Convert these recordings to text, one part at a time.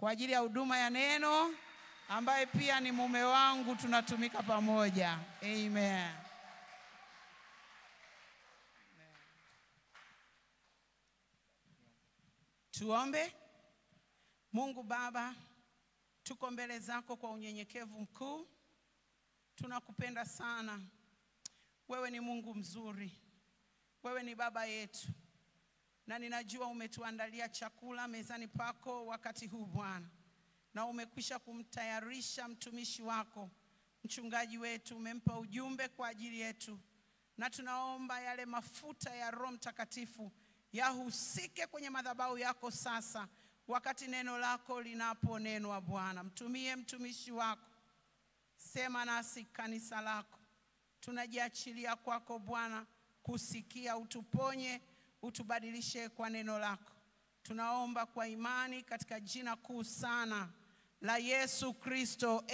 kwa ajili ya huduma ya neno, ambaye pia ni mume wangu, tunatumika pamoja. Amen. Tuombe. Mungu Baba, tuko mbele zako kwa unyenyekevu mkuu. Tunakupenda sana. Wewe ni Mungu mzuri. Wewe ni baba yetu. Na ninajua umetuandalia chakula mezani pako wakati huu Bwana. Na umekwisha kumtayarisha mtumishi wako, mchungaji wetu, umempa ujumbe kwa ajili yetu. Na tunaomba yale mafuta ya Roho Mtakatifu yahusike kwenye madhabahu yako sasa, wakati neno lako linaponenwa Bwana. Mtumie mtumishi wako. Sema nasi kanisa lako. Tunajiachilia kwako Bwana kusikia, utuponye, utubadilishe kwa neno lako. Tunaomba kwa imani katika jina kuu sana la Yesu Kristo.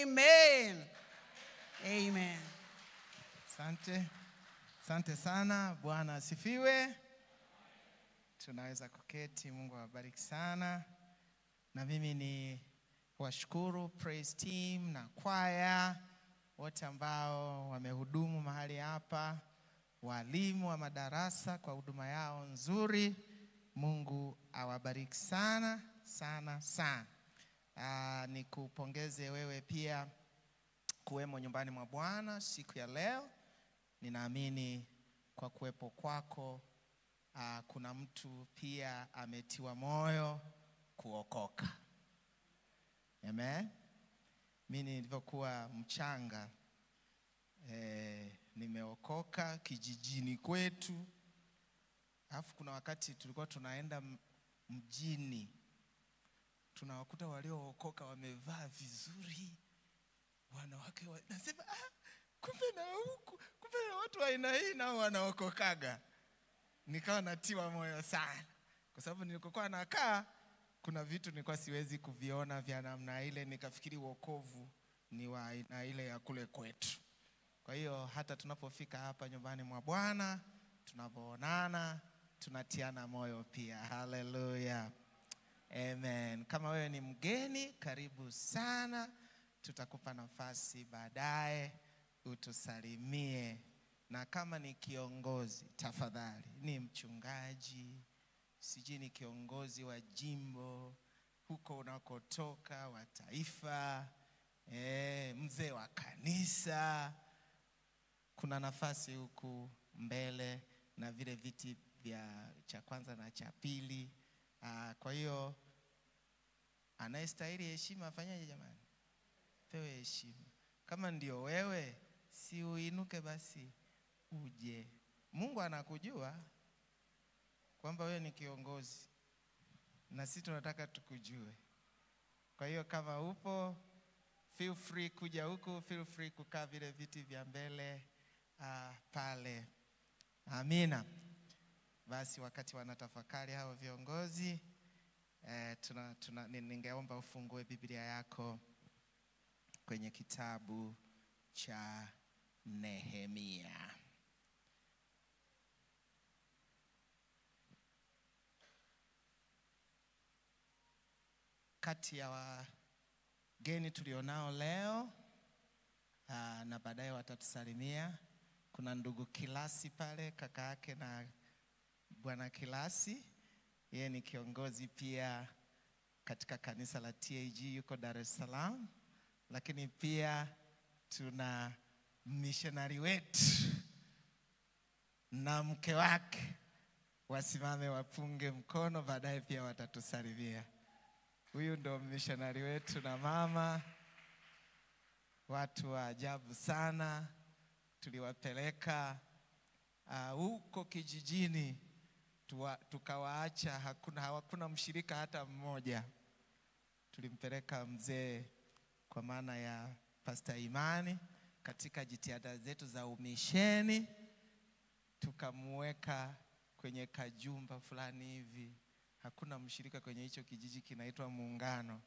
Amen. Amen. Asante. Asante sana. Bwana asifiwe. Tunaweza kuketi. Mungu awabariki sana. Na mimi ni washukuru praise team na kwaya wote ambao wamehudumu mahali hapa, walimu wa madarasa kwa huduma yao nzuri. Mungu awabariki sana sana sana. Nikupongeze wewe pia kuwemo nyumbani mwa Bwana siku ya leo. Ninaamini kwa kuwepo kwako kuna mtu pia ametiwa moyo kuokoka. Amen. Mimi nilivyokuwa mchanga nimeokoka kijijini kwetu. Alafu kuna wakati tulikuwa tunaenda mjini, tunawakuta waliookoka wamevaa vizuri, wanawake nasema kumbe na huku, kumbe na watu wa aina hii nao wanaokokaga. Nikawa natiwa moyo sana, kwa sababu nilikokuwa nakaa kuna vitu nilikuwa siwezi kuviona vya namna ile. Nikafikiri wokovu ni wa aina ile ya kule kwetu. Kwa hiyo hata tunapofika hapa nyumbani mwa Bwana, tunapoonana tunatiana moyo pia. Hallelujah. Amen. Kama wewe ni mgeni, karibu sana. Tutakupa nafasi baadaye utusalimie. Na kama ni kiongozi, tafadhali, ni mchungaji, sijui ni kiongozi wa jimbo huko unakotoka, wa taifa, mzee wa kanisa, kuna nafasi huku mbele na vile viti vya cha kwanza na cha pili. Kwa hiyo anayestahili heshima afanyaje jamani? Pewe heshima. Kama ndio wewe, si uinuke basi uje. Mungu anakujua kwamba wewe ni kiongozi, na sisi tunataka tukujue. Kwa hiyo kama upo, feel free kuja huku, feel free kukaa vile viti vya mbele pale. Amina. Basi wakati wanatafakari hao viongozi, ningeomba ufungue Biblia yako kwenye kitabu cha Nehemia. Kati ya wageni tulionao leo na baadaye watatusalimia, kuna ndugu Kilasi pale, kaka yake na bwana Kilasi. Yeye ni kiongozi pia katika kanisa la TAG, yuko Dar es Salaam. Lakini pia tuna missionary wetu na mke wake, wasimame wapunge mkono, baadaye pia watatusalimia. Huyu ndo missionary wetu na mama, watu wa ajabu sana. Tuliwapeleka huko kijijini, tukawaacha, hakuna mshirika hata mmoja. Tulimpeleka mzee kwa maana ya Pastor Imani katika jitihada zetu za umisheni, tukamweka kwenye kajumba fulani hivi. Hakuna mshirika kwenye hicho kijiji, kinaitwa Muungano.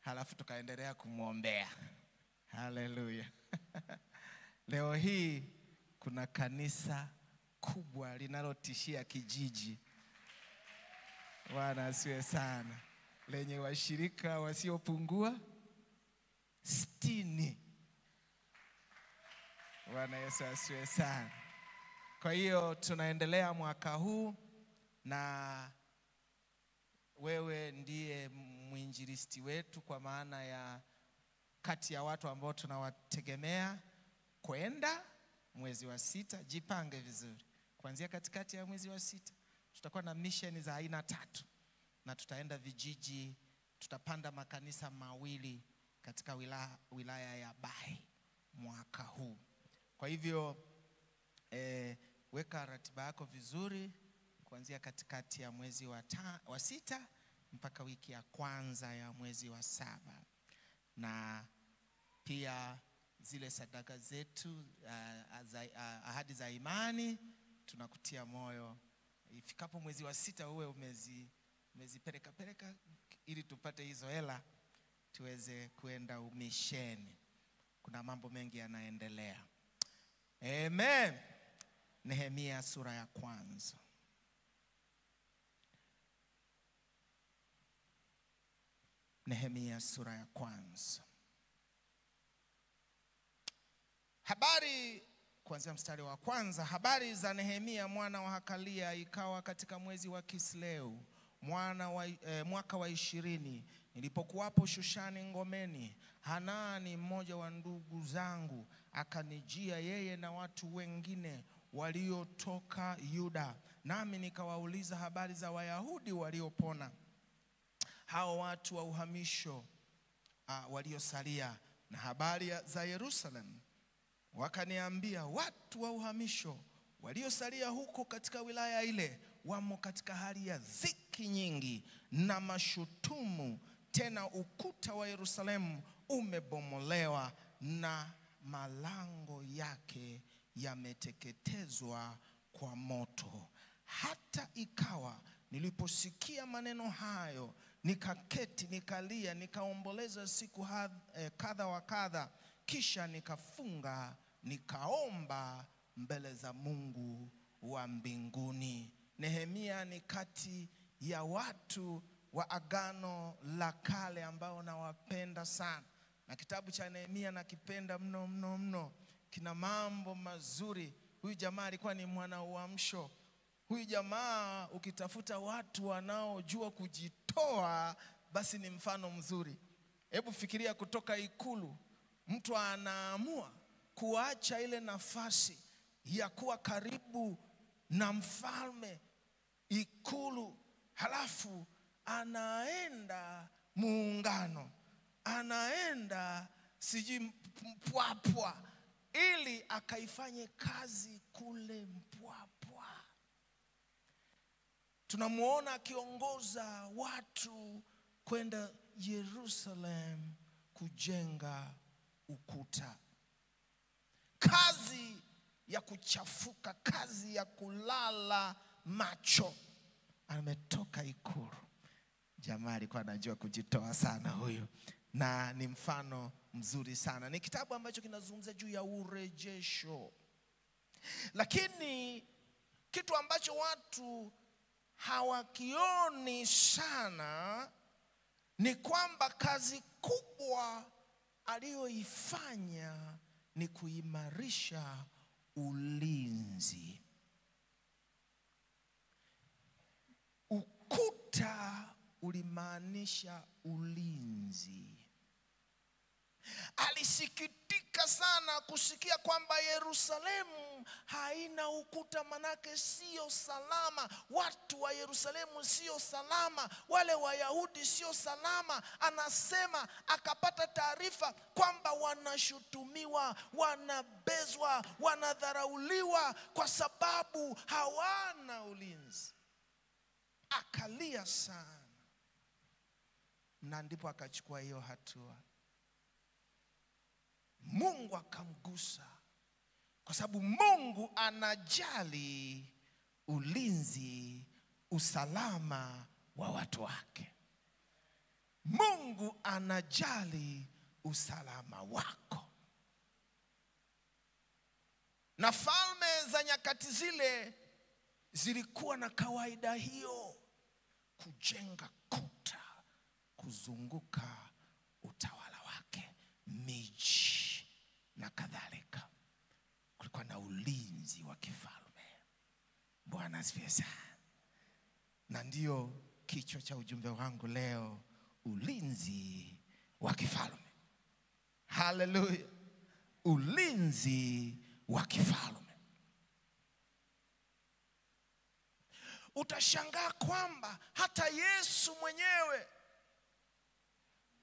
Halafu tukaendelea kumuombea. Hallelujah. Leo hii kuna kanisa kubwa linalotishia kijiji. Bwana asiwe sana. lenye washirika wasiopungua 60. Bwana Yesu asifiwe sana. Kwa hiyo tunaendelea mwaka huu, na wewe ndiye mwinjilisti wetu, kwa maana ya kati ya watu ambao tunawategemea kwenda mwezi wa 6. Jipange vizuri. Kuanzia katikati ya mwezi wa 6 tutakuwa na mission za aina 3, na tutaenda vijiji, tutapanda makanisa 2 katika wilaya ya Bahi mwaka huu. Kwa hivyo weka ratiba yako vizuri kuanzia katikati ya mwezi wa 6 mpaka wiki ya kwanza ya mwezi wa 7. Na pia zile sadaka zetu, ahadi za imani, tunakutia moyo ifikapo mwezi wa 6 uwe umezipeleka ili tupate hizo hela tuweze kuenda umisheni. Kuna mambo mengi yanaendelea. Amen. Nehemia sura ya 1. Nehemia sura ya 1. Habari kuanzia mstari wa 1. Habari za Nehemia mwana wa Hakalia. Ikawa katika mwezi wa Kisleu mwaka wa 20, nilipokuwapo Shushani ngomeni, Hanani mmoja wa ndugu zangu akanijia, yeye na watu wengine waliotoka Yuda, nami nikawauliza habari za Wayahudi waliopona, hao watu wa uhamisho waliosalia, na habari za Yerusalemu. Wakaniambia, watu wa uhamisho waliosalia huko katika wilaya ile wamo katika hali ya dhiki nyingi na mashutumu, tena ukuta wa Yerusalemu umebomolewa na malango yake yameteketezwa kwa moto. Hata ikawa niliposikia maneno hayo, nikaketi, nikalia, nikaomboleza siku kadha wa kadha, kisha nikafunga, nikaomba mbele za Mungu wa mbinguni. Nehemia ni kati ya watu wa Agano la Kale ambao nawapenda sana, na kitabu cha Nehemia nakipenda mno mno mno. Kina mambo mazuri. Huyu jamaa alikuwa ni mwana uamsho. Huyu jamaa ukitafuta watu wanaojua kujitoa, basi ni mfano mzuri. Hebu fikiria, kutoka ikulu mtu anaamua kuacha ile nafasi ya kuwa karibu na mfalme ikulu, halafu anaenda muungano, anaenda siji Mpwapwa ili akaifanye kazi kule Mpwapwa. Tunamuona akiongoza watu kwenda Yerusalemu kujenga ukuta. Kazi ya kuchafuka, kazi ya kulala macho. Ametoka ikulu. Jamaa alikuwa anajua kujitoa sana huyu, na ni mfano mzuri sana. Ni kitabu ambacho kinazungumza juu ya urejesho. Lakini kitu ambacho watu hawakioni sana ni kwamba kazi kubwa aliyoifanya ni kuimarisha ulinzi. Ukuta ulimaanisha ulinzi. Alisikitika sana kusikia kwamba Yerusalemu haina ukuta, manake sio salama. Watu wa Yerusalemu sio salama, wale Wayahudi sio salama. Anasema akapata taarifa kwamba wanashutumiwa, wanabezwa, wanadharauliwa kwa sababu hawana ulinzi. Akalia sana, na ndipo akachukua hiyo hatua. Mungu akamgusa, kwa sababu Mungu anajali ulinzi, usalama wa watu wake. Mungu anajali usalama wako. Na falme za nyakati zile zilikuwa na kawaida hiyo, kujenga kuta kuzunguka utawala wake, miji na kadhalika. Kulikuwa na ulinzi wa kifalme. Bwana asifiwe sana. Na ndio kichwa cha ujumbe wangu leo, ulinzi wa kifalme. Haleluya. Ulinzi wa kifalme. Utashangaa kwamba hata Yesu mwenyewe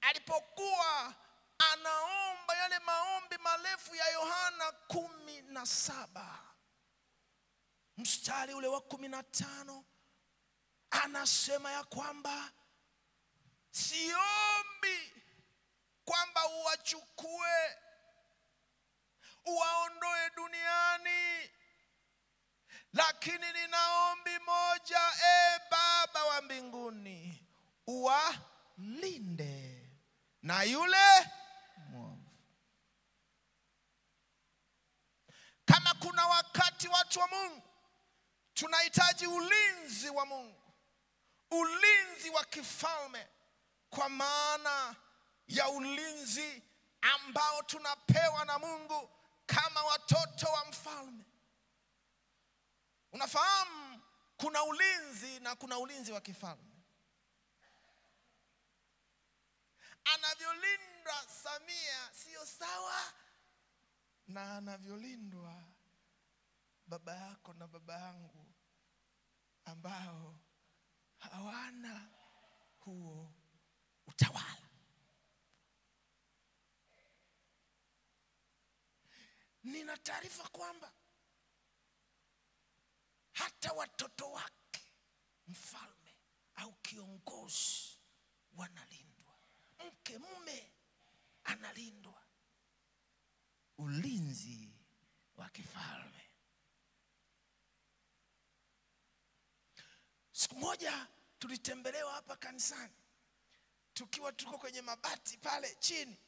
alipokuwa anaomba yale maombi marefu ya Yohana 17 mstari ule wa 15, anasema ya kwamba siombi kwamba uwachukue uwaondoe duniani, lakini ninaombi moja, Baba wa mbinguni, uwalinde na yule mwovu. Kama kuna wakati watu wa Mungu tunahitaji ulinzi wa Mungu, ulinzi wa kifalme, kwa maana ya ulinzi ambao tunapewa na Mungu kama watoto wa mfalme. Unafahamu kuna ulinzi na kuna ulinzi wa kifalme. Anavyolindwa Samia sio sawa na anavyolindwa baba yako na baba yangu ambao hawana huo utawala. Nina taarifa kwamba hata watoto wake mfalme au kiongozi wanalindwa. Mke, mume analindwa. Ulinzi wa kifalme. Siku moja tulitembelewa hapa kanisani, tukiwa tuko kwenye mabati pale chini,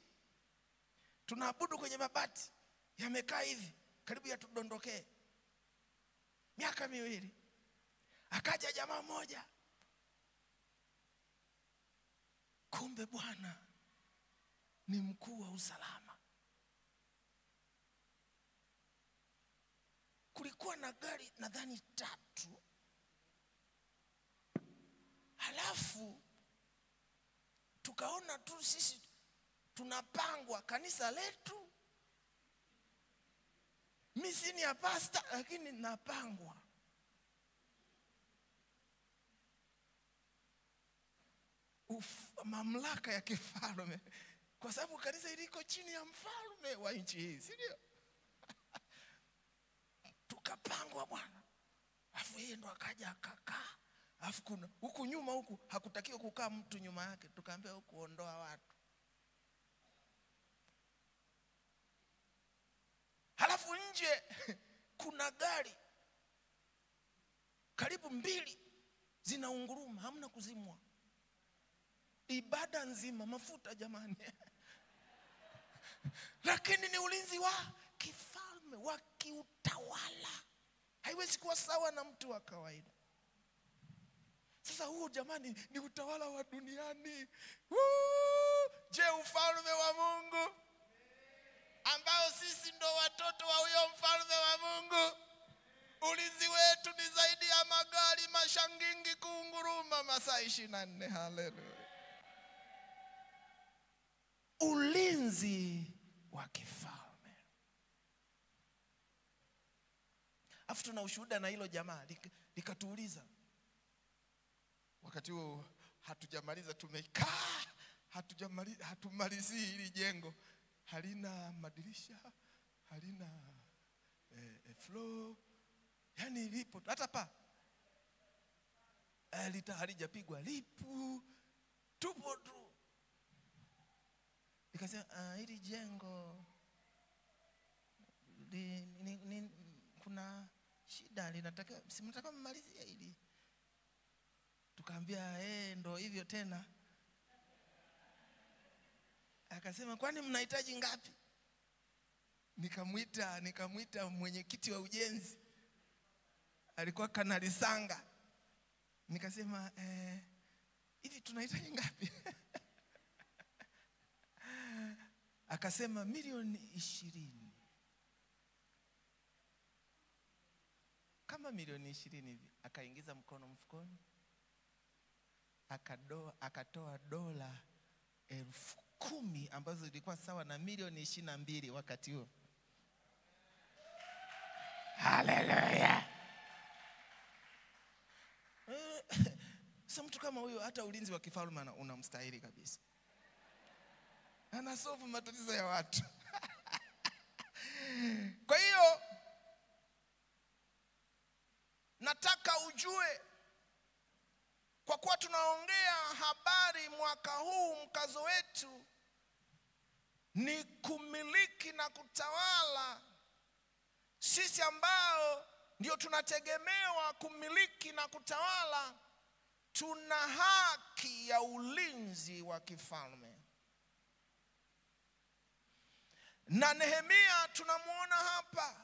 tunaabudu kwenye mabati yamekaa hivi karibu yatudondokee. Miaka 2 akaja jamaa mmoja, kumbe bwana ni mkuu wa usalama. Kulikuwa na gari nadhani 3, halafu tukaona tu sisi tunapangwa kanisa letu. Mimi si ni pastor lakini napangwa. Mamlaka ya kifalme, kwa sababu kanisa iliko chini ya mfalme wa nchi hii, si ndio? Tukapangwa bwana. Alafu yeye ndo akaja akakaa. Alafu kuna huku nyuma, huku hakutakiwa kukaa mtu nyuma yake, tukaambia huku ondoa watu. Halafu nje kuna gari karibu 2 zinaunguruma, hamna kuzimwa. Ibada nzima mafuta jamani. Lakini ni ulinzi wa kifalme, wa kiutawala. Haiwezi kuwa sawa na mtu wa kawaida. Sasa huo jamani ni utawala wa duniani. Je, ufalme wa Mungu ambao sisi ndo watoto wa huyo mfalme wa Mungu, ulinzi wetu ni zaidi ya magari mashangingi kuunguruma masaa 24. Haleluya. Ulinzi wa kifalme. Afu tuna ushuhuda na hilo jamaa likatuuliza. Wakati huo hatujamaliza, tumekaa hatumalizi hili jengo. Halina madirisha, halina floor. Yani lipo hata pa halijapigwa lipu, tupo tu. Nikasema hili jengo kuna shida, linataka simtaka mmalizie hili. Tukaambia ndo hivyo tena. Akasema kwani mnahitaji ngapi? Nikamwita mwenyekiti wa ujenzi, alikuwa Kanali Sanga. Nikasema hivi tunahitaji ngapi? Akasema milioni 20. Kama milioni 20 hivi. Akaingiza mkono mfukoni, akatoa dola 10,000 ambazo zilikuwa sawa na milioni 22 wakati huo. Haleluya. Sasa mtu kama huyo hata ulinzi wa kifalme unamstahili kabisa. Anasolve matatizo ya watu. Kwa hiyo nataka ujue, kwa kuwa tunaongea habari mwaka huu, mkazo wetu ni kumiliki na kutawala. Sisi ambao ndio tunategemewa kumiliki na kutawala, tuna haki ya ulinzi wa kifalme. Na Nehemia tunamuona hapa,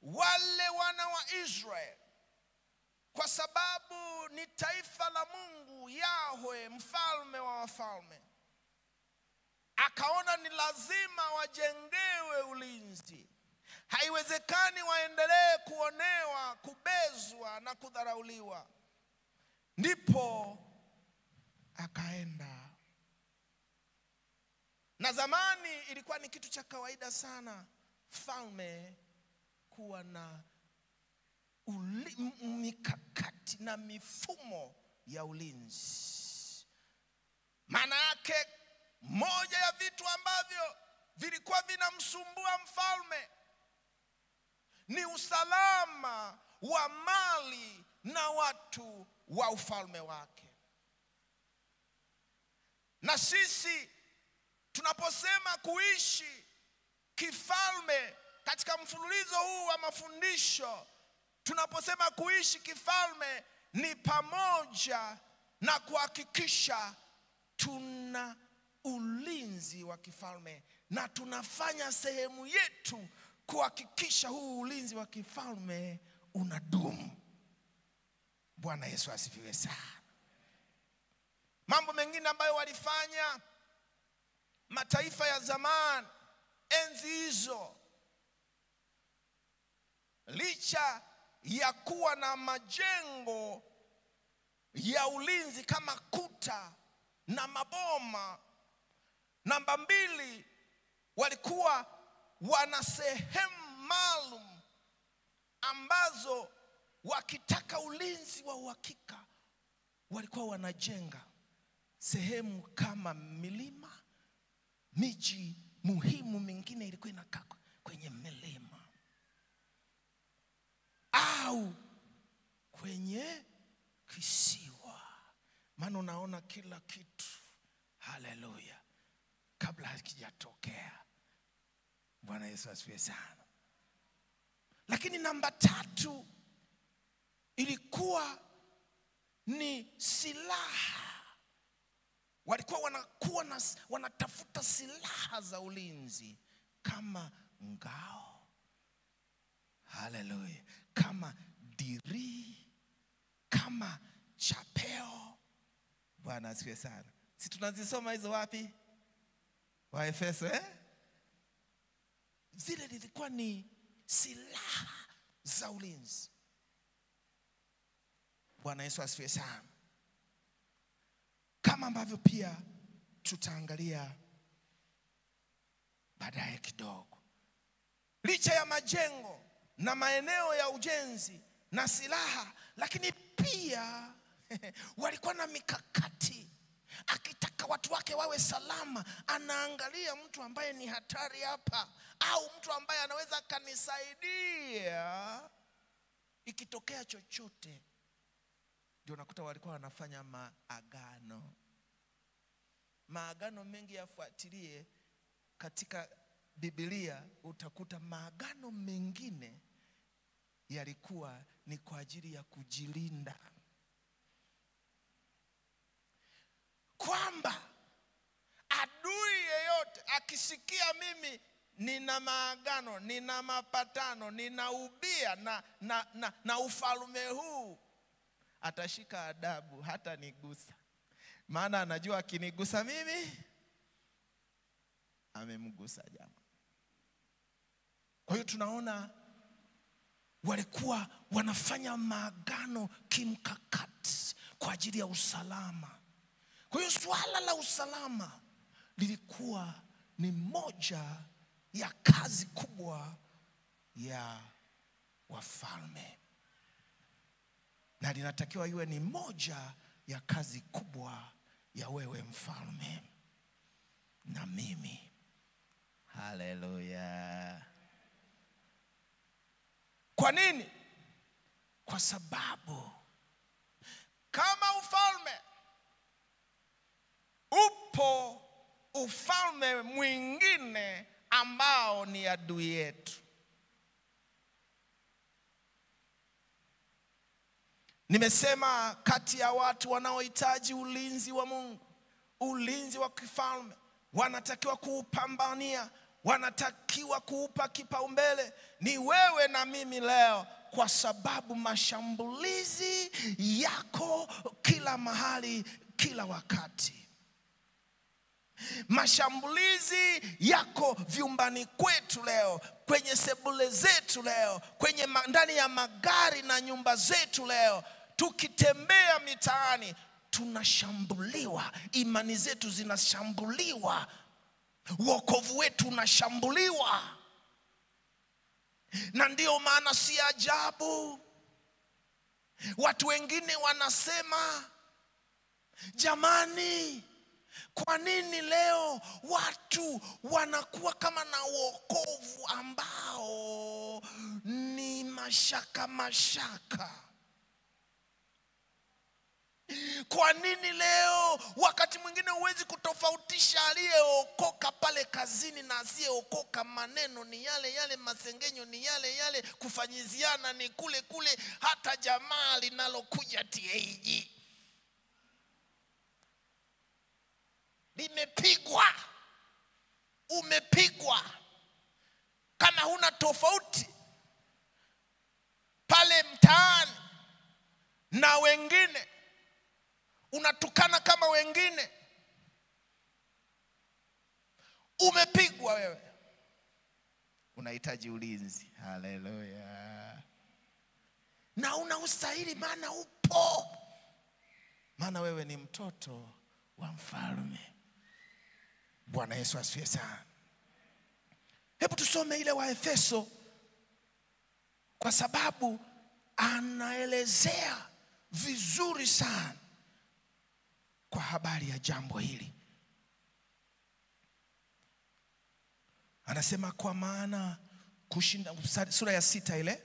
wale wana wa Israeli, kwa sababu ni taifa la Mungu Yahweh, mfalme wa wafalme, akaona ni lazima wajengewe ulinzi. Haiwezekani waendelee kuonewa, kubezwa na kudharauliwa. Ndipo akaenda. Na zamani ilikuwa ni kitu cha kawaida sana mfalme kuwa na mikakati na mifumo ya ulinzi. Maana yake, moja ya vitu ambavyo vilikuwa vinamsumbua mfalme ni usalama wa mali na watu wa ufalme wake. Na sisi tunaposema kuishi kifalme katika mfululizo huu wa mafundisho, tunaposema kuishi kifalme ni pamoja na kuhakikisha tuna ulinzi wa kifalme, na tunafanya sehemu yetu kuhakikisha huu ulinzi wa kifalme unadumu. Bwana Yesu asifiwe sana. Mambo mengine ambayo walifanya mataifa ya zamani enzi hizo, licha ya kuwa na majengo ya ulinzi kama kuta na maboma, namba 2, walikuwa wana sehemu maalum ambazo wakitaka ulinzi wa uhakika walikuwa wanajenga sehemu kama milima. Miji muhimu mingine ilikuwa inakaa kwenye milima au kwenye kisiwa, maana unaona kila kitu, haleluya, kabla hakijatokea. Bwana Yesu asifiwe sana. Lakini namba 3 ilikuwa ni silaha. Walikuwa wanatafuta silaha za ulinzi kama ngao, haleluya, kama dirii, kama chapeo. Bwana asifiwe sana. Si tunazisoma hizo wapi? Waefeso, Zile zilikuwa ni silaha za ulinzi. Bwana Yesu asifiwe sana. Kama ambavyo pia tutaangalia baadaye kidogo, licha ya majengo na maeneo ya ujenzi na silaha, lakini pia walikuwa na mikakati. Akitaka watu wake wawe salama, anaangalia mtu ambaye ni hatari hapa, au mtu ambaye anaweza kanisaidia ikitokea chochote. Ndio nakuta walikuwa wanafanya maagano. Maagano mengi yafuatilie katika Biblia, utakuta maagano mengine yalikuwa ni kwa ajili ya kujilinda, kwamba adui yeyote akisikia mimi nina maagano, nina mapatano, nina ubia na ufalme huu, atashika adabu, hata nigusa. Maana anajua akinigusa mimi amemgusa jamaa. Kwa hiyo tunaona walikuwa wanafanya maagano kimkakati kwa ajili ya usalama. Kwa hiyo swala la usalama lilikuwa ni moja ya kazi kubwa ya wafalme, na linatakiwa iwe ni moja ya kazi kubwa ya wewe mfalme na mimi. Haleluya. Kwa nini? Kwa sababu kama ufalme upo ufalme mwingine ambao ni adui yetu. Nimesema kati ya watu wanaohitaji ulinzi wa Mungu, ulinzi wa kifalme, wanatakiwa kuupambania, wanatakiwa kuupa kipaumbele, ni wewe na mimi leo, kwa sababu mashambulizi yako kila mahali, kila wakati. Mashambulizi yako vyumbani kwetu leo, kwenye sebule zetu leo, kwenye ndani ya magari na nyumba zetu leo. Tukitembea mitaani tunashambuliwa, imani zetu zinashambuliwa, wokovu wetu unashambuliwa. Na ndio maana si ajabu watu wengine wanasema, jamani, kwa nini leo watu wanakuwa kama na wokovu ambao ni mashaka mashaka? Kwa nini leo wakati mwingine huwezi kutofautisha aliyeokoka pale kazini na asiyeokoka? Maneno ni yale yale, masengenyo ni yale yale, kufanyiziana ni kule kule, hata jamaa linalokuja TAG limepigwa, umepigwa. Kama huna tofauti pale mtaani na wengine, unatukana kama wengine, umepigwa wewe, unahitaji ulinzi. Haleluya. Na unaustahili, maana upo, maana wewe ni mtoto wa mfalme. Bwana Yesu asifiwe sana. Hebu tusome ile Waefeso, kwa sababu anaelezea vizuri sana kwa habari ya jambo hili. Anasema kwa maana kushinda, sura ya 6 ile,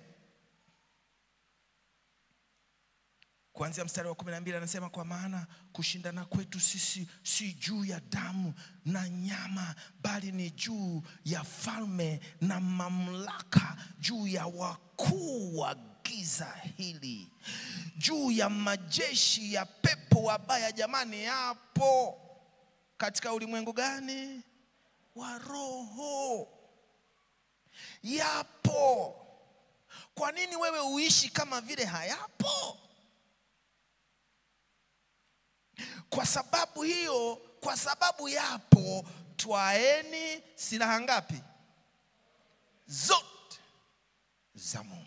kuanzia mstari wa 12, anasema kwa maana kushindana kwetu sisi si juu ya damu na nyama, bali ni juu ya falme na mamlaka, juu ya wakuu wa giza hili, juu ya majeshi ya pepo wabaya. Jamani, yapo katika ulimwengu gani? Wa roho. Yapo. Kwa nini wewe uishi kama vile hayapo? Kwa sababu hiyo, kwa sababu yapo, twaeni silaha ngapi? Zote za Mungu.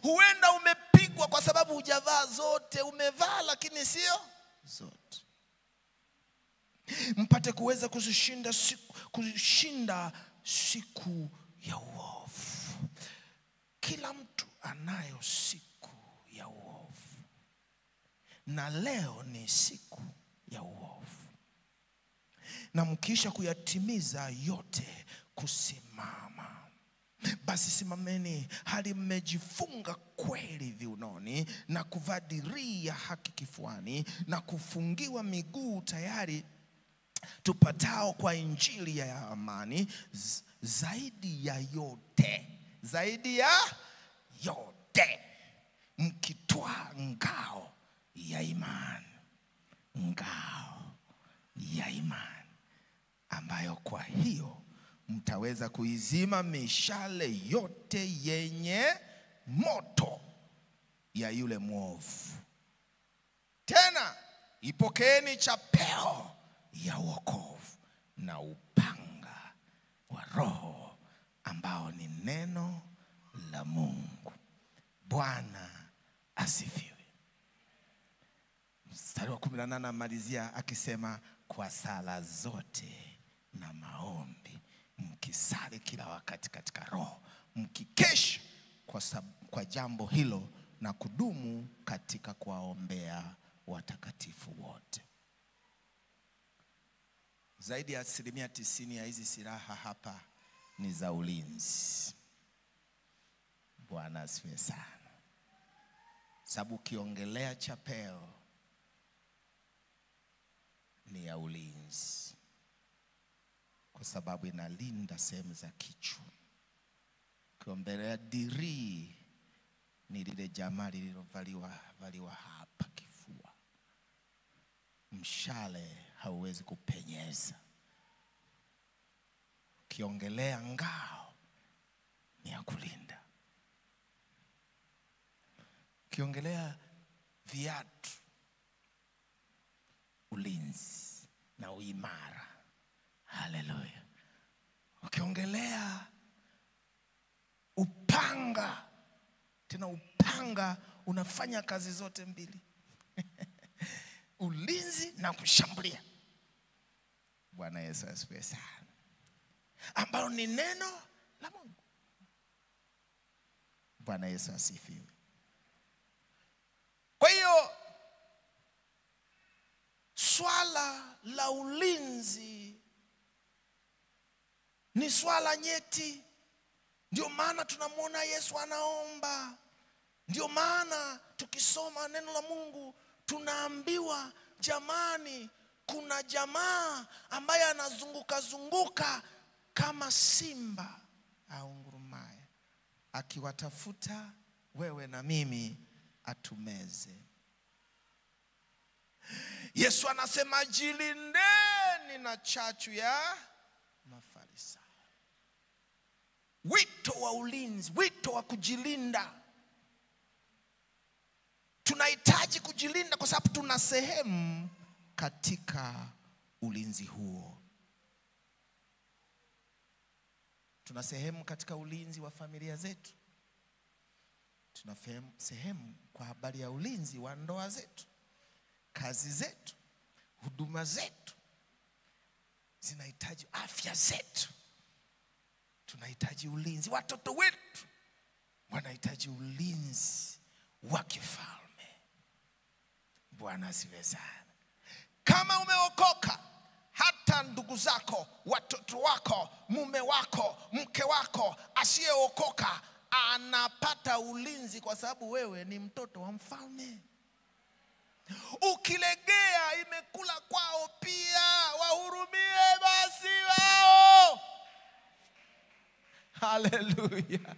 Huenda umepigwa kwa sababu hujavaa zote, umevaa lakini sio zote, mpate kuweza kushinda siku ya uovu. Kila mtu anayo siku ya uovu, na leo ni siku ya uovu. Na mkisha kuyatimiza yote kusimama, basi simameni hali mmejifunga kweli viunoni, na kuvaa dirii ya haki kifuani, na kufungiwa miguu tayari tupatao kwa injili ya amani. Zaidi ya yote mkitwaa ngao ya imani, ngao ya imani, ambayo kwa hiyo mtaweza kuizima mishale yote yenye moto ya yule mwovu. Tena ipokeeni chapeo ya wokovu na upanga wa Roho ambao ni neno la Mungu. Bwana asifiwe. Mstari wa 18 amalizia akisema, kwa sala zote na maombi mkisali kila wakati katika Roho, mkikesha kwa jambo hilo na kudumu katika kuwaombea watakatifu wote. Zaidi ya 90% ya hizi silaha hapa ni za ulinzi. Bwana asifiwe sana. Sababu ukiongelea chapeo ni ya ulinzi, kwa sababu inalinda sehemu za kichwa. Ukiongelea dirii ni lile jamaa lililovaliwa hapa kifua. Mshale hauwezi kupenyeza. Ukiongelea ngao ni ya kulinda. Ukiongelea viatu, ulinzi na uimara. Haleluya. Ukiongelea upanga, tena upanga unafanya kazi zote mbili. Ulinzi na kushambulia. Bwana Yesu asifiwe sana. Ambalo ni neno la Mungu. Bwana Yesu asifiwe. Kwa hiyo swala la ulinzi ni swala nyeti. Ndio maana tunamwona Yesu anaomba. Ndio maana tukisoma neno la Mungu tunaambiwa, jamani, kuna jamaa ambaye anazunguka kama simba au ngurumaye, akiwatafuta wewe na mimi atumeze. Yesu anasema, jilindeni na chachu ya Mafarisayo. Wito wa ulinzi, wito wa kujilinda. Tunahitaji kujilinda kwa sababu tuna sehemu katika ulinzi huo. Tuna sehemu katika ulinzi wa familia zetu. Tuna sehemu kwa habari ya ulinzi wa ndoa zetu. Kazi zetu, huduma zetu zinahitaji, afya zetu tunahitaji ulinzi. Watoto wetu wanahitaji ulinzi wa kifalme. Bwana asifiwe sana. Kama umeokoka, hata ndugu zako, watoto wako, mume wako, mke wako asiyeokoka anapata ulinzi kwa sababu wewe ni mtoto wa mfalme. Ukilegea imekula kwao pia, wahurumie basi wao. Haleluya.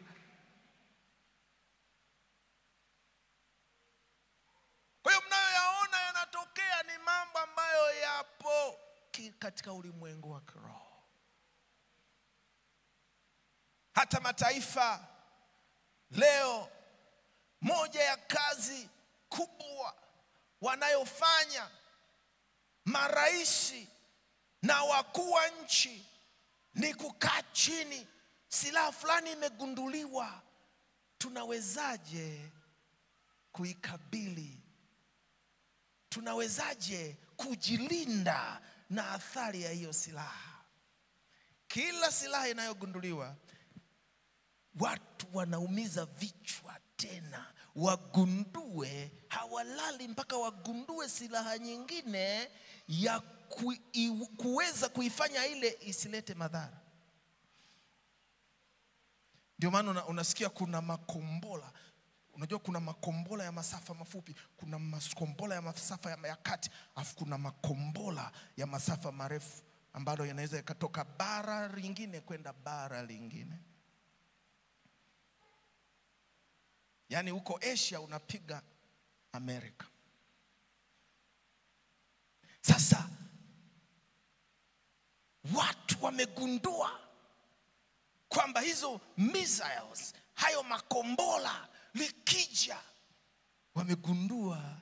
Kwa hiyo mnayoyaona yanatokea ni mambo ambayo yapo katika ulimwengu wa kiroho. Hata mataifa leo, moja ya kazi kubwa wanayofanya maraisi na wakuu wa nchi ni kukaa chini. Silaha fulani imegunduliwa, tunawezaje kuikabili? Tunawezaje kujilinda na athari ya hiyo silaha? Kila silaha inayogunduliwa, watu wanaumiza vichwa tena wagundue, hawalali mpaka wagundue silaha nyingine ya kuweza kuifanya ile isilete madhara. Ndio maana unasikia kuna makombola. Unajua kuna makombola ya masafa mafupi, kuna makombola ya masafa ya kati, afu kuna makombola ya masafa marefu ambalo yanaweza yakatoka bara lingine kwenda bara lingine. Yaani huko Asia unapiga Amerika. Sasa watu wamegundua kwamba hizo missiles, hayo makombola likija, wamegundua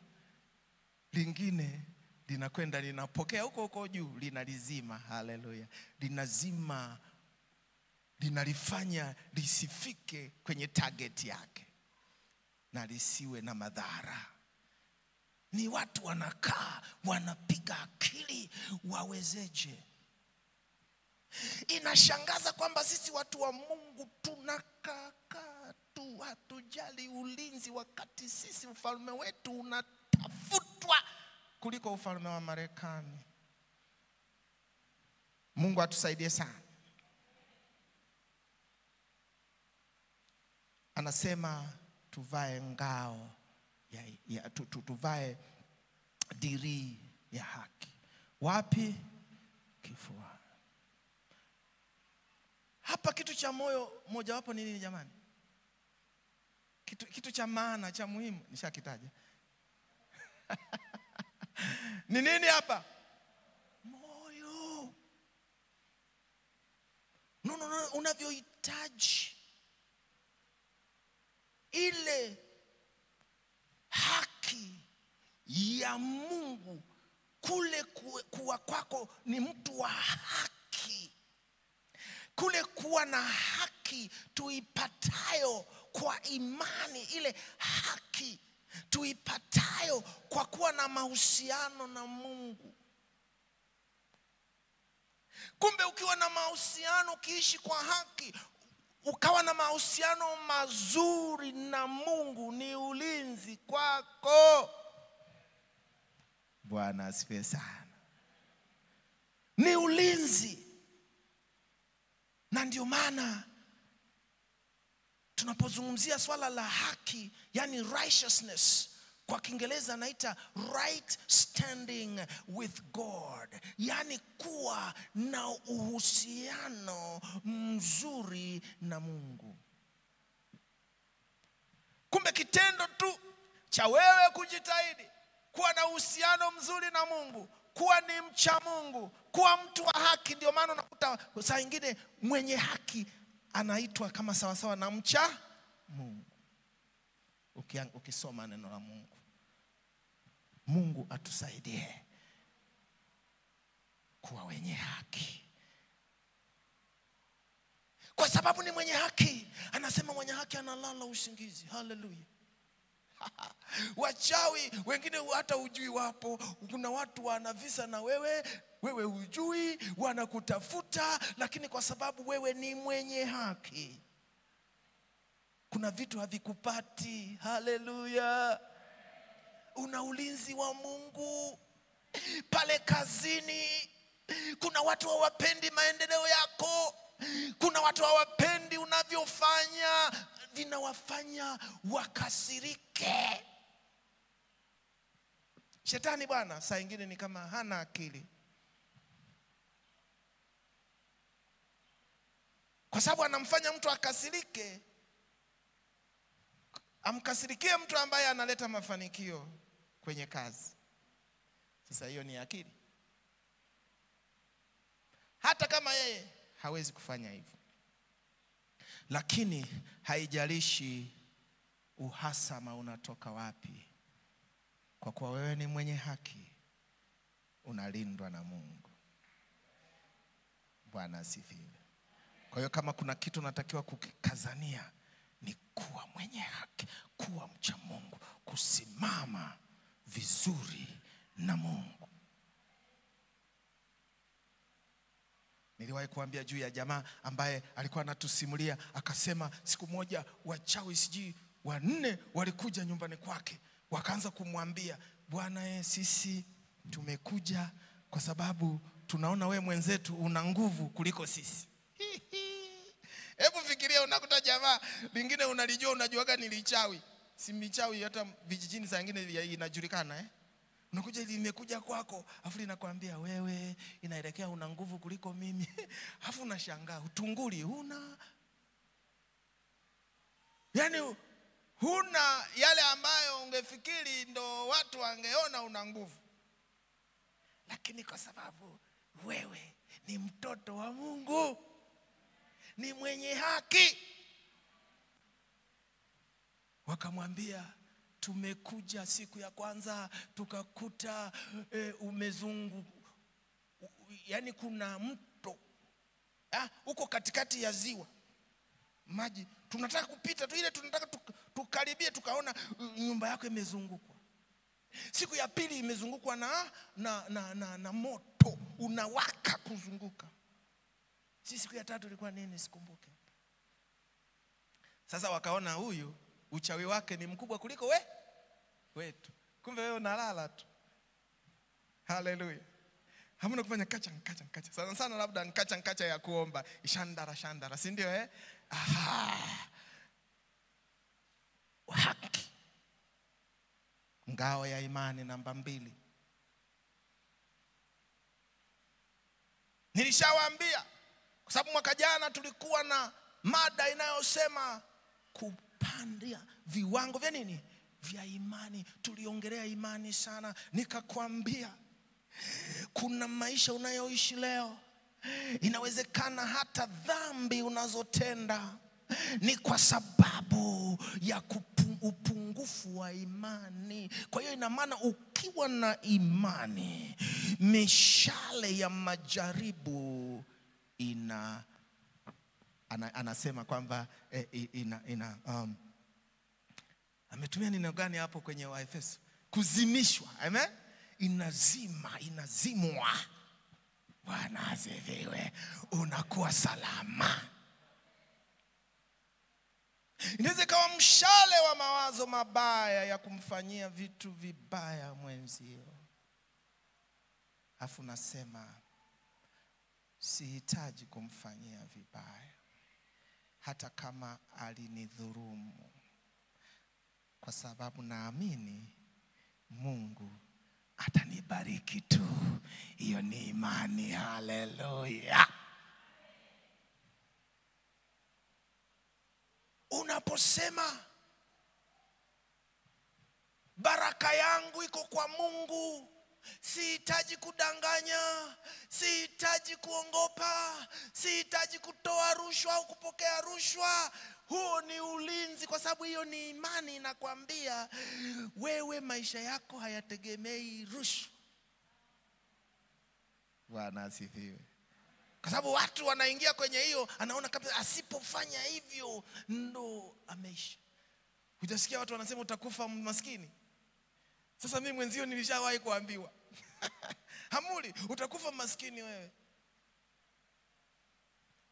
lingine linakwenda linapokea huko huko juu, linalizima. Haleluya! Linazima, linalifanya lisifike kwenye target yake na lisiwe na madhara. Ni watu wanakaa wanapiga akili wawezeje. Inashangaza kwamba sisi watu wa Mungu tunakaa tu, hatujali ulinzi, wakati sisi ufalme wetu unatafutwa kuliko ufalme wa Marekani. Mungu atusaidie sana. Anasema tuvae ngao tuvae dirii ya haki. Wapi? Kifua. Hapa kitu cha moyo mojawapo ni nini jamani? Kitu cha maana, cha muhimu nishakitaja. Ni nini hapa? Moyo. No, unavyohitaji ile haki ya Mungu, kule kuwa kwako ni mtu wa haki, kule kuwa na haki tuipatayo kwa imani, ile haki tuipatayo kwa kuwa na mahusiano na Mungu. Kumbe ukiwa na mahusiano, ukiishi kwa haki, ukawa na mahusiano mazuri na Mungu, ni ulinzi kwako. Bwana asifiwe sana. Ni ulinzi. Na ndio maana tunapozungumzia swala la haki, yani righteousness, kwa Kiingereza naita right standing with God, yani kuwa na uhusiano mzuri na Mungu. Kumbe kitendo tu cha wewe kujitahidi kuwa na uhusiano mzuri na Mungu, kuwa ni mcha Mungu, kuwa mtu wa haki. Ndio maana unakuta saa nyingine mwenye haki anaitwa kama sawasawa na mcha Mungu. Ukisoma neno la Mungu. Mungu atusaidie kuwa wenye haki, kwa sababu ni mwenye haki. Anasema mwenye haki analala usingizi. Haleluya. Wachawi wengine hata hujui wapo. Kuna watu wanavisa na wewe hujui, wanakutafuta, lakini kwa sababu wewe ni mwenye haki, kuna vitu havikupati. Haleluya. Una ulinzi wa Mungu. Pale kazini kuna watu hawapendi maendeleo yako. Kuna watu hawapendi unavyofanya, vinawafanya wakasirike. Shetani bwana saa nyingine ni kama hana akili, kwa sababu anamfanya mtu akasirike, amkasirikie mtu ambaye analeta mafanikio kwenye kazi. Sasa hiyo ni akili, hata kama yeye hawezi kufanya hivyo. Lakini haijalishi uhasama unatoka wapi, kwa kuwa wewe ni mwenye haki, unalindwa na Mungu. Bwana asifiwe. Kwa hiyo kama kuna kitu natakiwa kukikazania, ni kuwa mwenye haki, kuwa mcha Mungu, kusimama vizuri na Mungu. Niliwahi kuambia juu ya jamaa ambaye alikuwa anatusimulia, akasema siku moja wachawi sijui 4 walikuja nyumbani kwake, wakaanza kumwambia, bwana sisi tumekuja kwa sababu tunaona we mwenzetu una nguvu kuliko sisi. Hebu fikiria, unakuta jamaa lingine unalijua, unajuaga ni lichawi. Si michawi hata vijijini saa nyingine inajulikana Unakuja limekuja kwako, afu linakwambia wewe inaelekea una nguvu kuliko mimi. Afu unashangaa, utunguli huna. Yani huna yale ambayo ungefikiri ndo watu wangeona una nguvu. Lakini kwa sababu wewe ni mtoto wa Mungu, ni mwenye haki, wakamwambia tumekuja siku ya kwanza tukakuta umezungu, yani kuna mto uko katikati ya ziwa, maji tunataka kupita tu, ile tunataka tukaribie, tukaona nyumba yako imezungukwa. Siku ya pili imezungukwa na moto unawaka kuzunguka. Siku ya tatu ilikuwa nini sikumbuke. Sasa wakaona huyu uchawi wake ni mkubwa kuliko wetu. Kumbe wewe unalala tu. Haleluya. Hamna kufanya kacha. Sana sana labda nkacha ya kuomba. Shandara, si ndio Haki. Ngao ya imani namba 2. Nilishawaambia kwa sababu mwaka jana tulikuwa na mada inayosema kupandia viwango vya nini? Vya imani. Tuliongelea imani sana. Nikakwambia kuna maisha unayoishi leo, inawezekana hata dhambi unazotenda ni kwa sababu ya upungufu wa imani. Kwa hiyo ina maana ukiwa na imani, mishale ya majaribu anasema kwamba ametumia neno gani hapo kwenye Waefeso? Kuzimishwa. Amen. Inazimwa. Bwana asifiwe. Unakuwa salama. Inaweza kawa mshale wa mawazo mabaya ya kumfanyia vitu vibaya mwenzio. Afu nasema sihitaji kumfanyia vibaya hata kama alinidhulumu, kwa sababu naamini Mungu atanibariki tu. Hiyo ni imani. Haleluya. Unaposema baraka yangu iko kwa Mungu, sihitaji kudanganya, sihitaji kuongopa, sihitaji kutoa rushwa au kupokea rushwa, huo ni ulinzi, kwa sababu hiyo ni imani. Inakwambia wewe maisha yako hayategemei rushwa. Bwana asifiwe. Kwa sababu watu wanaingia kwenye hiyo, anaona kabisa asipofanya hivyo ndo ameisha. Hujasikia watu wanasema utakufa maskini? Sasa mimi mwenzio nilishawahi kuambiwa Hamuli, utakufa maskini wewe.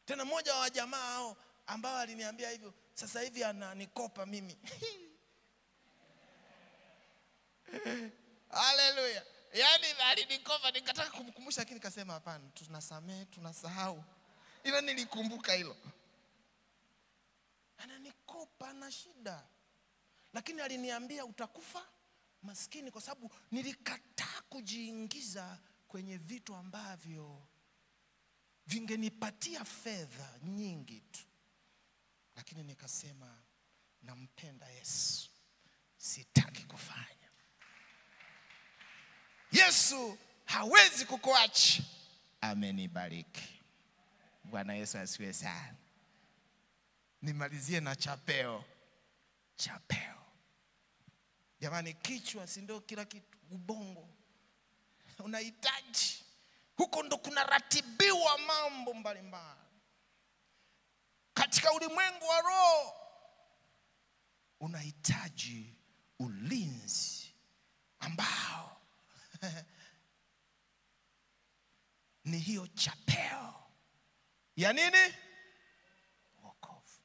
Tena mmoja wa jamaa hao ambao aliniambia hivyo, sasa hivi ananikopa mimi. Haleluya. Yaani alinikopa, nikataka kumkumbusha lakini nikasema hapana, tunasamehe, tunasahau. Ila nilikumbuka hilo. Ananikopa na shida. Lakini aliniambia utakufa maskini, kwa sababu nilikataa kujiingiza kwenye vitu ambavyo vingenipatia fedha nyingi tu. Lakini nikasema nampenda Yesu, sitaki kufanya. Yesu hawezi kukuacha. Amenibariki. Bwana Yesu asifiwe sana. Nimalizie na chapeo. Jamani, kichwa si ndio kila kitu, ubongo unahitaji. Huko ndo kuna ratibiwa mambo mbalimbali. Katika ulimwengu wa roho unahitaji ulinzi ambao ni hiyo chapeo ya nini? Wokovu.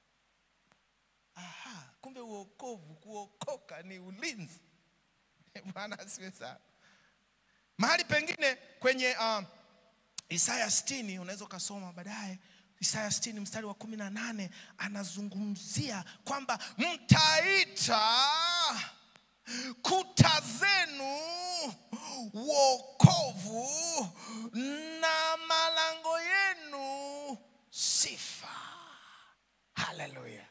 Kumbe wokovu, kuokoka ni ulinzi. Bwana asifiwe sana. Mahali pengine kwenye Isaya 60, unaweza kusoma baadaye. Isaya 60 mstari wa 18 anazungumzia kwamba mtaita kuta zenu wokovu na malango yenu sifa. Haleluya.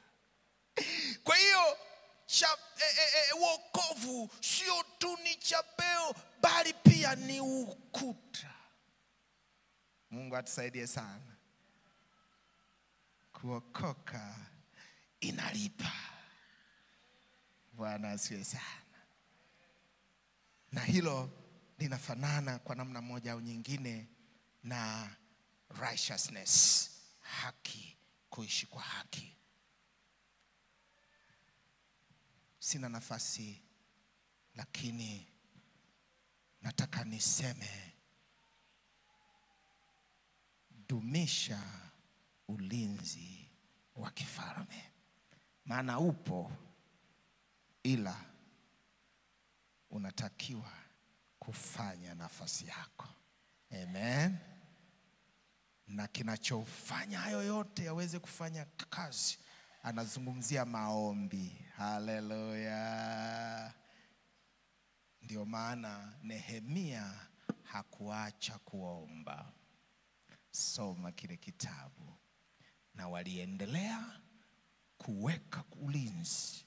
Kwa hiyo wokovu sio tu ni chapeo, bali pia ni ukuta. Mungu atusaidie sana. Kuokoka inalipa. Bwana asifiwe sana. Na hilo linafanana kwa namna moja au nyingine na righteousness, haki, kuishi kwa haki. Sina nafasi, lakini nataka niseme, dumisha ulinzi wa kifalme. Maana upo, ila unatakiwa kufanya nafasi yako. Amen. Na kinachofanya hayo yote yaweze kufanya kazi, anazungumzia maombi. Haleluya. Ndio maana Nehemia hakuacha kuomba. Soma kile kitabu. Na waliendelea kuweka ulinzi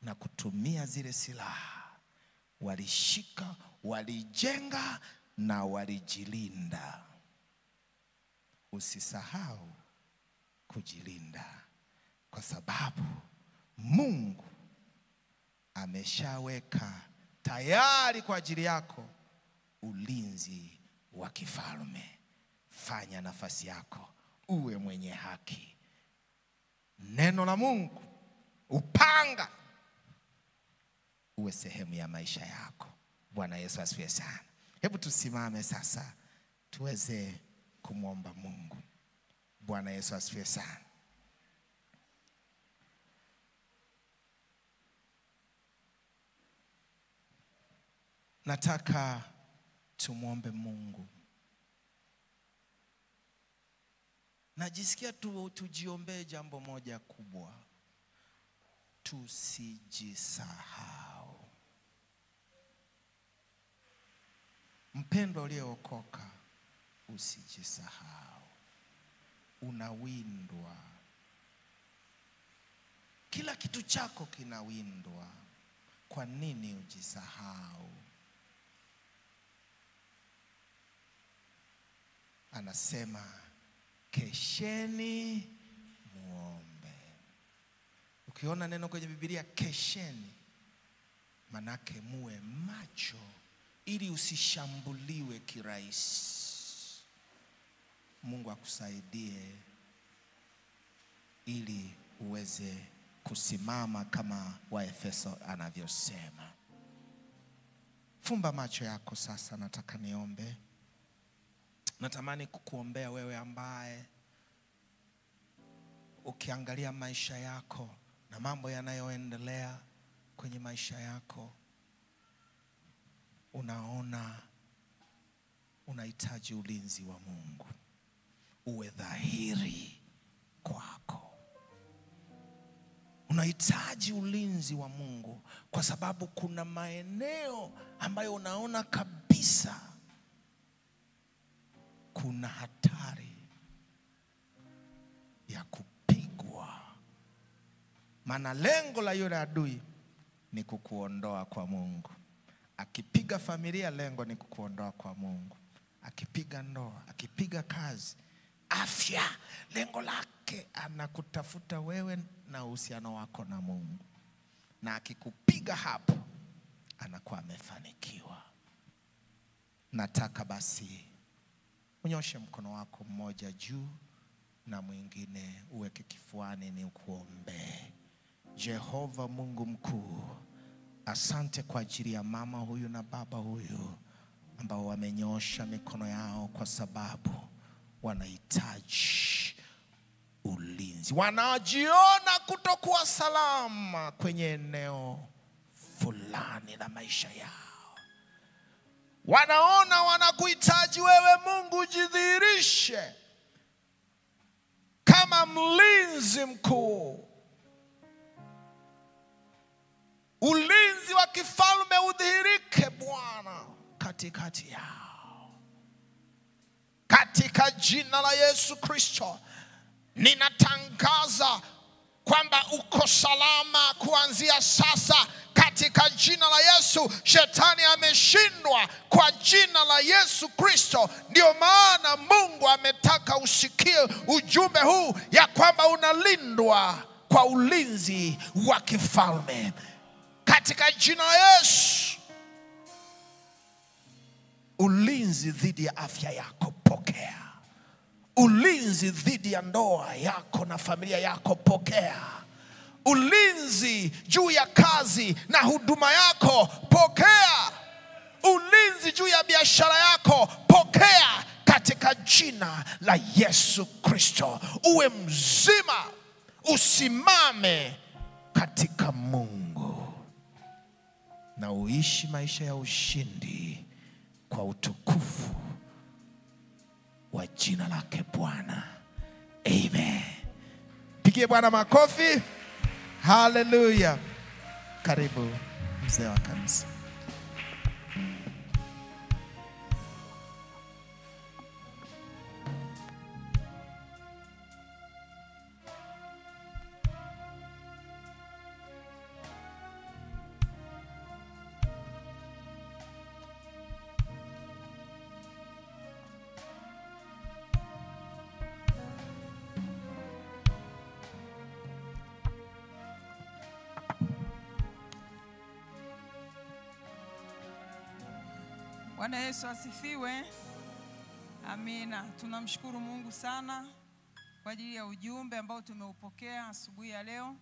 na kutumia zile silaha. Walishika, walijenga na walijilinda. Usisahau kujilinda, kwa sababu Mungu ameshaweka tayari kwa ajili yako ulinzi wa kifalme. Fanya nafasi yako, uwe mwenye haki. Neno la Mungu, upanga, uwe sehemu ya maisha yako. Bwana Yesu asifiwe sana. Hebu tusimame sasa tuweze kumwomba Mungu. Bwana Yesu asifiwe sana. Nataka tumwombe Mungu. Najisikia tujiombee jambo moja kubwa. Tusijisahau. Mpendwa uliyeokoka, usijisahau. Unawindwa. Kila kitu chako kinawindwa. Kwa nini ujisahau? Anasema, kesheni muombe. Ukiona neno kwenye Biblia kesheni, manake muwe macho ili usishambuliwe kirahisi. Mungu akusaidie ili uweze kusimama kama Waefeso anavyosema. Fumba macho yako sasa, nataka niombe. Natamani kukuombea wewe ambaye ukiangalia maisha yako na mambo yanayoendelea kwenye maisha yako, unaona unahitaji ulinzi wa Mungu. Uwe dhahiri kwako. Unahitaji ulinzi wa Mungu kwa sababu kuna maeneo ambayo unaona kabisa kuna hatari ya kupigwa. Maana lengo la yule adui ni kukuondoa kwa Mungu. Akipiga familia, lengo ni kukuondoa kwa Mungu. Akipiga ndoa, akipiga kazi, afya, lengo lake anakutafuta wewe na uhusiano wako na Mungu. Na akikupiga hapo, anakuwa amefanikiwa. Nataka basi unyoshe mkono wako mmoja juu na mwingine uweke kifuani, ni ukuombe. Jehova Mungu mkuu, asante kwa ajili ya mama huyu na baba huyu ambao wamenyosha mikono yao kwa sababu wanahitaji ulinzi. Wanajiona kutokuwa salama kwenye eneo fulani la maisha yao. Wanaona wanakuhitaji wewe Mungu, jidhihirishe kama mlinzi mkuu. Ulinzi wa kifalme udhihirike Bwana katikati yao. Katika jina la Yesu Kristo ninatangaza kwamba uko salama kuanzia sasa. Katika jina la Yesu, shetani ameshindwa kwa jina la Yesu Kristo. Ndio maana Mungu ametaka usikie ujumbe huu ya kwamba unalindwa kwa ulinzi wa kifalme. Katika jina la Yesu, Ulinzi dhidi ya afya yako, pokea. Ulinzi dhidi ya ndoa yako na familia yako, pokea. Ulinzi juu ya kazi na huduma yako, pokea. Ulinzi juu ya biashara yako, pokea katika jina la Yesu Kristo. Uwe mzima, usimame katika Mungu na uishi maisha ya ushindi kwa utukufu wa jina lake Bwana. Amen. Pigie Bwana makofi. Hallelujah. Karibu mzee wa kanisa. Bwana Yesu asifiwe. Amina. Tunamshukuru Mungu sana kwa ajili ya ujumbe ambao tumeupokea asubuhi ya leo.